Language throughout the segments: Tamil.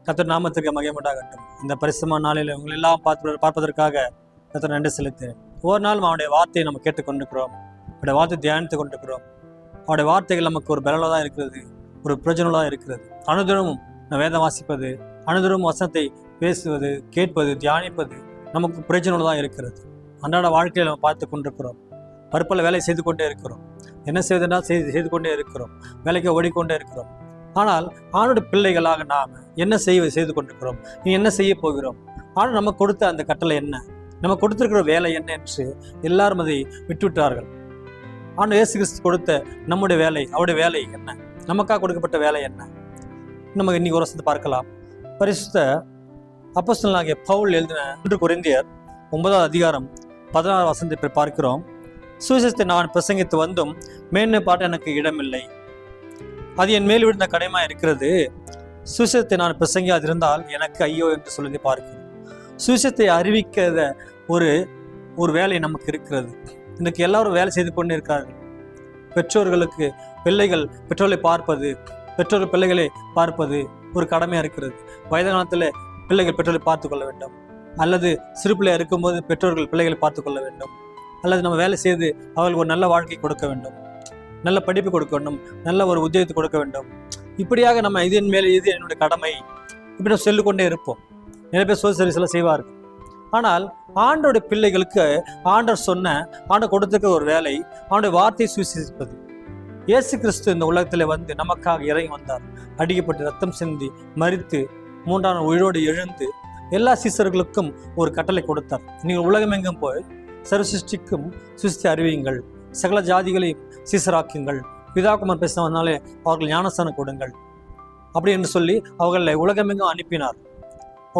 கர்த்தர் நாமத்துக்கு மகிமையுண்டாகட்டும். இந்த பரிசுத்தமான நாளில் உங்களை எல்லாம் பார்ப்பதற்காக கர்த்தர் நன்றி செலுத்துகிறேன். ஒவ்வொரு நாளும் அவனுடைய வார்த்தையை நம்ம கேட்டுக்கொண்டிருக்கிறோம், அவருடைய வார்த்தை தியானித்து கொண்டிருக்கிறோம். அவருடைய வார்த்தைகள் நமக்கு ஒரு பலனாக இருக்கிறது, ஒரு பிரயோஜனமாக இருக்கிறது. அனுதினமும் வேதம் வாசிப்பது, அனுதினமும் வசனத்தை பேசுவது, கேட்பது, தியானிப்பது நமக்கு பிரயோஜனமாக இருக்கிறது. அன்றாட வாழ்க்கையில் நம்ம பார்த்து கொண்டிருக்கிறோம். பற்பல வேலை செய்து கொண்டே இருக்கிறோம். என்ன செய்வதென்றால் செய்து கொண்டே இருக்கிறோம். வேலைக்கு ஓடிக்கொண்டே இருக்கிறோம். ஆனால் ஆணுடைய பிள்ளைகளாக நாம் என்ன செய்து கொண்டிருக்கிறோம், நீ என்ன செய்ய போகிறோம், ஆனால் நமக்கு கொடுத்த அந்த கட்டளை என்ன, நம்ம கொடுத்திருக்கிற வேலை என்ன என்று எல்லாரும் அதை விட்டுவிட்டார்கள். ஆனால் இயேசு கிறிஸ்து கொடுத்த நம்முடைய வேலை, அவருடைய வேலை என்ன, நமக்காக கொடுக்கப்பட்ட வேலை என்ன, நம்ம இன்னைக்கு ஒரு வசனத்தை பார்க்கலாம். பரிசுத்த அப்போஸ்தலனாகிய பவுல் எழுதின 1 கொரிந்தியர் 9வது அதிகாரம் 16வது வசனத்தை பார்க்கிறோம். சுவிசேஷத்தை நான் பிரசங்கித்து வந்தும் மேன்மை பாட்ட எனக்கு இடமில்லை, அது என் மேல் விழுந்த கடமையா இருக்கிறது. சுவிசேஷத்தை நான் பிரசங்கியாதிருந்தால் எனக்கு ஐயோ என்று சொல்லி பார்க்கிறோம். சுவிசேஷத்தை அறிவிக்கிற ஒரு வேலை நமக்கு இருக்கிறது. இன்னைக்கு எல்லாரும் வேலை செய்து கொண்டே இருக்கிறார்கள். பெற்றோர்களுக்கு பிள்ளைகள் பெற்றோர்களை பார்ப்பது, பெற்றோர்கள் பிள்ளைகளை பார்ப்பது ஒரு கடமையா இருக்கிறது. வயது காலத்தில் பிள்ளைகள் பெற்றோர்களை பார்த்து கொள்ள வேண்டும், அல்லது சிறு பிள்ளையா இருக்கும்போது பெற்றோர்கள் பிள்ளைகளை பார்த்து கொள்ள வேண்டும், அல்லது நம்ம வேலை செய்து அவர்களுக்கு ஒரு நல்ல வாழ்க்கை கொடுக்க வேண்டும், நல்ல படிப்பு கொடுக்க வேண்டும், நல்ல ஒரு உத்தியோகத்தை கொடுக்க வேண்டும். இப்படியாக நம்ம இதன் மேலே இது என்னுடைய கடமை இப்படி நம்ம சொல்லிக்கொண்டே இருப்போம். நிறைய பேர் சோசியல் சர்வீஸ்லாம் செய்வார்கள். ஆனால் ஆண்டோடைய பிள்ளைகளுக்கு ஆண்டவர் கொடுத்திருக்க ஒரு வேலை, ஆண்டோடைய வார்த்தையை சுவிசேஷிப்பது. இயேசு கிறிஸ்து இந்த உலகத்தில் வந்து நமக்காக இறங்கி வந்தார். அடிக்கப்பட்டு ரத்தம் சிந்தி மரித்து 3ஆம் நாள் உயிரோடு எழுந்து எல்லா சீசர்களுக்கும் ஒரு கட்டளை கொடுத்தார். நீங்கள் உலகமெங்கும் போய் சர்வ சிருஷ்டிக்கும் சுவிசேஷத்தை அறிவியுங்கள், சகல ஜாதிகளையும் சீசராக்குங்கள், பிதாகுமார் பேசினாலே அவர்கள் ஞானஸ்தானம் கொடுங்கள் அப்படி என்று சொல்லி அவர்களை உலகமெங்கும் அனுப்பினார்.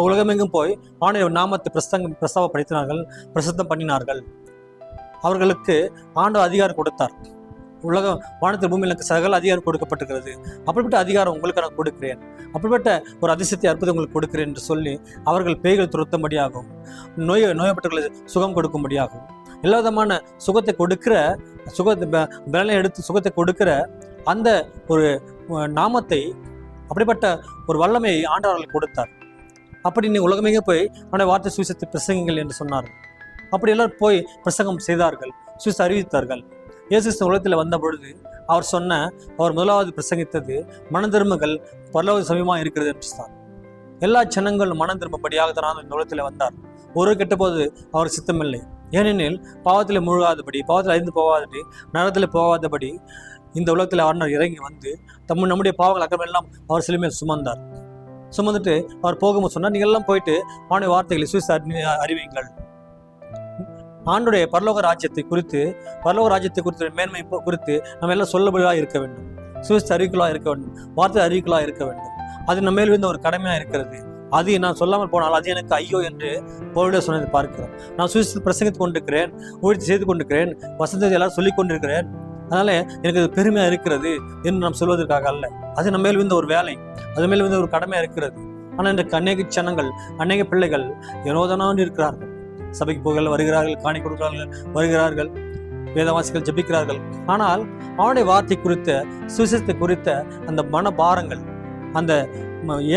உலகமெங்கும் போய் ஆண்டவர் நாமத்தை பிரஸ்தாவப்படுத்தினார்கள், பிரசித்தம் பண்ணினார்கள். அவர்களுக்கு ஆண்டவர் அதிகாரம் கொடுத்தார். உலகம் வானத்தில் பூமியில் சகல அதிகாரம் கொடுக்கப்பட்டிருக்கிறது. அப்படிப்பட்ட அதிகாரம் உங்களுக்கு நான் கொடுக்கிறேன், அப்படிப்பட்ட ஒரு அதிசயத்தை அற்புதம் உங்களுக்கு கொடுக்கிறேன் என்று சொல்லி அவர்கள் பேய்கள் துரத்தும்படியாகும், நோயப்பட்டவர்களை சுகம் கொடுக்கும்படியாகும், எல்லா விதமான சுகத்தை கொடுக்கிற பலனை எடுத்து சுகத்தை கொடுக்கிற அந்த ஒரு நாமத்தை, அப்படிப்பட்ட ஒரு வல்லமையை ஆண்டவர்களுக்கு கொடுத்தார். அப்படி நீ உலகமே போய் அவனுடைய வார்த்தை சுவிசேஷத்தை பிரசங்கிங்கள் என்று சொன்னார்கள். அப்படி எல்லாரும் போய் பிரசங்கம் செய்தார்கள், சுவிசேஷத்தை அறிவித்தார்கள். இயேசு உலகத்தில் வந்த பொழுது அவர் முதலாவது பிரசங்கித்தது மனம் திரும்புங்கள், பரலோக சமீபமாக இருக்கிறது என்று தான். எல்லா ஜனங்களும் மனம் திரும்பும்படியாக தான் இந்த உலகத்தில் வந்தார். ஒரு கெட்ட போது அவர் சித்தமில்லை. ஏனெனில் பாவத்தில் முழுகாதபடி, பாவத்தில் அறிந்து போகாதபடி, நரகத்தில் போகாதபடி இந்த உலகத்தில் அவர் இறங்கி வந்து நம்முடைய பாவங்கள் அக்கறையெல்லாம் அவர் சிலுமையில் சுமந்தார். சுமந்துட்டு அவர் போகும்போது சொன்னார், நீங்கள் எல்லாம் போயிட்டு அவனுடைய வார்த்தைகளை சுவிசேஷத்தை அறிவியுங்கள். ஆண்டுடைய பரலோக ராஜ்யத்தை குறித்து மேன்மை குறித்து நம்ம எல்லாம் சொல்லபடியாக இருக்க வேண்டும், சுவிசேஷத்தை அறிவிக்கலாக இருக்க வேண்டும், வார்த்தை அறிவிக்கலாக இருக்க வேண்டும். அது நம்ம மேல் இருந்த ஒரு கடமையாக இருக்கிறது. அது நான் சொல்லாமல் போனால் அது எனக்கு ஐயோ என்று பவுலே சொன்னதை பார்க்கிறோம். நான் சுவிசேஷத்தை பிரசங்கித்துக் கொண்டிருக்கிறேன், ஊழியத்தை செய்து கொண்டிருக்கிறேன், வசனத்தை எல்லாரும் சொல்லிக் கொண்டிருக்கிறேன், அதனால எனக்கு அது பெருமையாக இருக்கிறது என்று நாம் சொல்வதற்காக அல்ல. அது நம்ம மேல் இருந்த ஒரு வேலை, அது மேல் இருந்த ஒரு கடமையாக இருக்கிறது. ஆனால் இன்றைக்கு அநேக ஜனங்கள், அநேக பிள்ளைகள் வினோதனாக இருக்கிறார்கள். சபைக்கு போகல வருகிறார்கள், காணி கொடுக்கிறார்கள், வருகிறார்கள், வேதவாசிகள் ஜெபிக்கிறார்கள். ஆனால் அவனுடைய வார்த்தை குறித்த சுவிசேஷத்தை குறித்த அந்த மனபாரங்கள், அந்த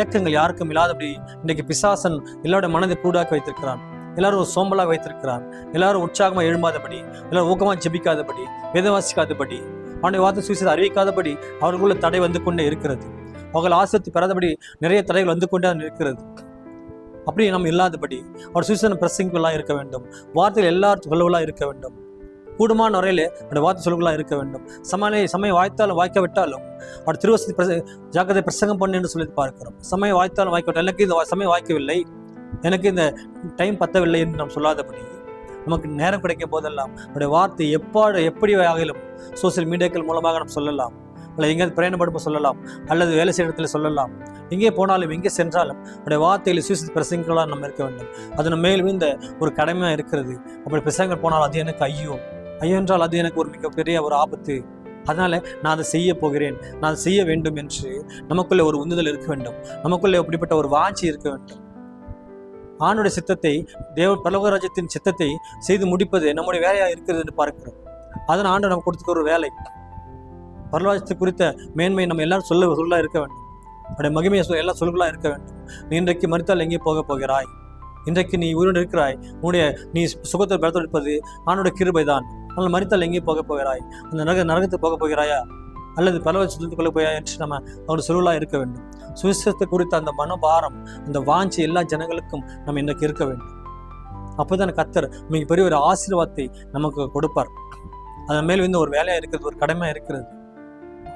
ஏக்கங்கள் யாருக்கும் இல்லாதபடி இன்றைக்கு பிசாசன் எல்லாருடைய மனதை கூடாக்கி வைத்திருக்கிறான். எல்லாரும் சோம்பலாக வைத்திருக்கிறான். எல்லாரும் உற்சாகமாக எழும்பாதபடி, எல்லாரும் ஊக்கமாக ஜெபிக்காதபடி, வேதவாசிக்காதபடி, அவனுடைய வார்த்தை சுவிசேஷத்தை அறிவிக்காதபடி அவர்களுக்குள்ள தடை வந்து கொண்டே இருக்கிறது. அவர்கள் ஆசீர்வாதத்தை பெறாதபடி நிறைய தடைகள் வந்து கொண்டே இருக்கிறது. அப்படி நம்ம இல்லாதபடி அவர் சுவிசேஷம் பிரசங்கிகளாக இருக்க வேண்டும், வார்த்தைகள் எல்லாரும் சொல்லவர்களாக இருக்க வேண்டும், கூடுமான வரையிலே அவருடைய வார்த்தை சொல்லுகளாக இருக்க வேண்டும். சமயம் வாய்த்தாலும் வாய்க்காவிட்டாலும் அவர் திருவசத்தை ஜாக்கிரதை பிரசங்கம் பண்ணு என்று சொல்லி பார்க்கிறோம். சமயம் வாய்த்தாலும் வாய்க்கவிட்டால் எனக்கு இந்த சமயம் வாய்க்கவில்லை, எனக்கு இந்த டைம் பத்தவில்லை என்று நாம் சொல்லாதபடி நமக்கு நேரம் கிடைக்கும் போதெல்லாம் அவருடைய வார்த்தை எப்படி ஆகிலும் சோசியல் மீடியாக்கள் மூலமாக நாம் சொல்லலாம், அல்லது எங்கேயாவது பிரயாணப்படும் சொல்லலாம், அல்லது வேலை செய்கிற இடத்துல சொல்லலாம். எங்கே போனாலும் எங்கே சென்றாலும் அவருடைய வார்த்தைகளை சுவிசேஷத்தை பிரசங்கிகளாக நம்ம இருக்க வேண்டும். அது நம்ம மேல் இந்த ஒரு கடமையாக இருக்கிறது. அப்படி பிரசங்கங்கள் போனால் அது எனக்கு ஐயோ என்றால் அது எனக்கு ஒரு மிகப்பெரிய ஒரு ஆபத்து. அதனால நான் அதை செய்ய போகிறேன், நான் அதை செய்ய வேண்டும் என்று நமக்குள்ளே ஒரு உந்துதல் இருக்க வேண்டும். நமக்குள்ளே அப்படிப்பட்ட ஒரு வாஞ்சி இருக்க வேண்டும். ஆணுடைய சித்தத்தை, பரலோக ராஜ்யத்தின் சித்தத்தை செய்து முடிப்பது நம்முடைய வேலையாக இருக்கிறது என்று பார்க்கிறோம். அதன் ஆண்டு நம்ம கொடுத்துக்க ஒரு வேலை. பரலோகத்தை குறித்த மேன்மை நம்ம எல்லாரும் சொல்ல இருக்க வேண்டும். அவருடைய மகிமையை எல்லாம் சொல்லுகளாக இருக்க வேண்டும். நீ இன்றைக்கு மரித்தால் எங்கே போக போகிறாய்? இன்றைக்கு நீ உயிரோடு இருக்கிறாய். நீ சுகத்தை பலத்தொடுப்பது ஆண்டோட கிருபை தான். ஆனால் மரித்தால் எங்கே போக போகிறாய்? அந்த நரகத்தை போக போகிறாயா அல்லது பரலோகத்தை சுற்றிக் கொள்ள போயா என்று நம்ம அவருடைய சொல்லுவலாக இருக்க வேண்டும். சுவிசேஷத்தை குறித்த அந்த மனபாரம், அந்த வாஞ்சி எல்லா ஜனங்களுக்கும் நம்ம இன்றைக்கு இருக்க வேண்டும். அப்போதான் கர்த்தர் மிகப்பெரிய ஒரு ஆசீர்வாதத்தை நமக்கு கொடுப்பார். அதன் மேல் வந்து ஒரு வேலையாக இருக்கிறது, ஒரு கடமையாக இருக்கிறது.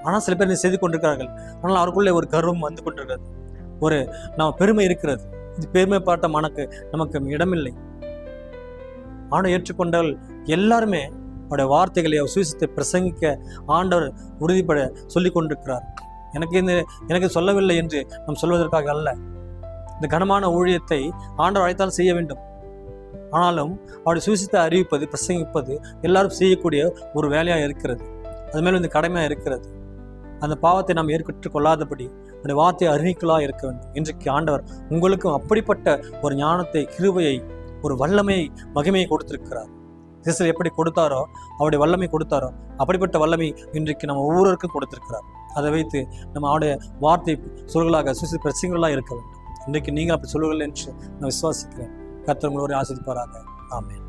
ஆனால் சில பேர் செய்து கொண்டிருக்கிறார்கள். ஆனால் அவருக்குள்ளே ஒரு கர்வம் வந்து கொண்டிருக்கிறது, ஒரு நம்ம பெருமை இருக்கிறது. இது பெருமைப்பட்ட நமக்கு இடமில்லை. ஆண்டை ஏற்றுக்கொண்டவர்கள் எல்லாருமே அவருடைய வார்த்தைகளை சுவிசேஷத்தை பிரசங்கிக்க ஆண்டவர் உறுதிப்பட சொல்லி கொண்டிருக்கிறார். எனக்கு சொல்லவில்லை என்று நாம் சொல்வதற்காக அல்ல. இந்த கனமான ஊழியத்தை ஆண்டவர் அழைத்தால் செய்ய வேண்டும். ஆனாலும் அவருடைய சுவிசேஷத்தை அறிவிப்பது, பிரசங்கிப்பது எல்லாரும் செய்யக்கூடிய ஒரு வேலையாக இருக்கிறது. அது மேலும் இந்த கடமையாக இருக்கிறது. அந்த பாவத்தை நாம் ஏற்கற்று கொள்ளாதபடி அந்த வார்த்தையை அறிவிக்கலாக இருக்க வேண்டும். இன்றைக்கு ஆண்டவர் உங்களுக்கும் அப்படிப்பட்ட ஒரு ஞானத்தை, கிருபையை, ஒரு வல்லமையை, மகிமையை கொடுத்திருக்கிறார். இயேசு எப்படி கொடுத்தாரோ, அவருடைய வல்லமை கொடுத்தாரோ, அப்படிப்பட்ட வல்லமை இன்றைக்கு நம்ம ஒவ்வொருவருக்கும் கொடுத்திருக்கிறார். அதை வைத்து நம்ம அவருடைய வார்த்தை சொல்களாக சுவிசேஷ பிரசங்களாக இருக்க வேண்டும். இன்றைக்கு நீங்கள் அப்படி சொல்லுங்கள் என்று நான் விசுவாசிக்கிறேன். கர்த்தர் உங்களோடு ஆசீர்வதிப்பாராக. ஆமென்.